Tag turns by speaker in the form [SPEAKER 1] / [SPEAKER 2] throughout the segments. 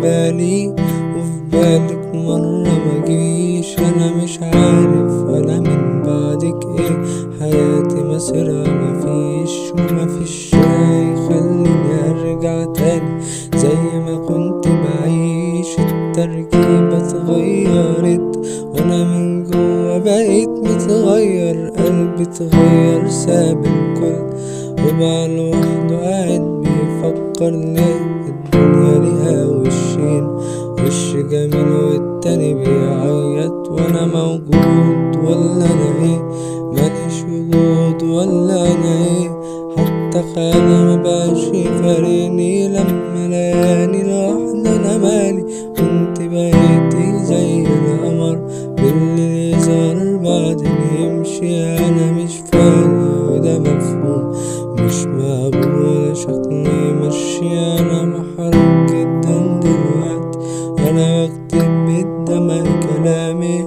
[SPEAKER 1] بالي وفي بالك مرة مجيش. انا مش عارف انا من بعدك ايه، حياتي مسيرها مفيش ومفيش شي يخليني ارجع تاني زي ما كنت بعيش. التركيبة اتغيرت وانا من جوا بقيت متغير، قلبي اتغير ساب الكل وبقى لوحده قاعد بيفكر ليه الدنيا ليها وشين، وش جميل والتاني بيعيط. وانا موجود ولا انا ايه، ماليش وجود ولا انا ايه، حتى خيالي مبقاش يفارقني لما لقاني لوحدي. انا مالي وانت بقيتي زي القمر بالليل يظهر بعدين يمشي. انا مش فاهم وده مفهوم مش مقبول ولا شكلي ماشي. انا محرج جدا دلوقتي وانا بكتب بالدمع كلامي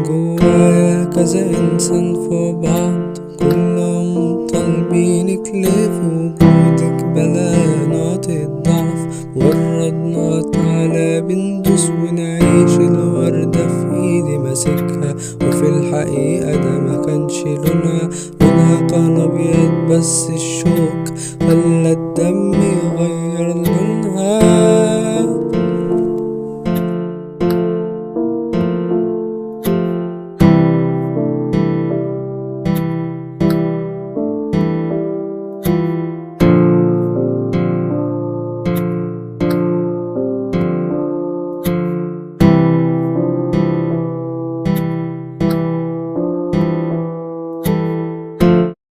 [SPEAKER 1] جوايا كذا انسان فوق بعض كلهم طالبينك ليه، في وجودك بلا نقطة ضعف مجرد نقط على بندوس ونعيش. الوردة في ايدي ماسكها وفي الحقيقة ده ما كانش لونها كان ابيض بس الشوق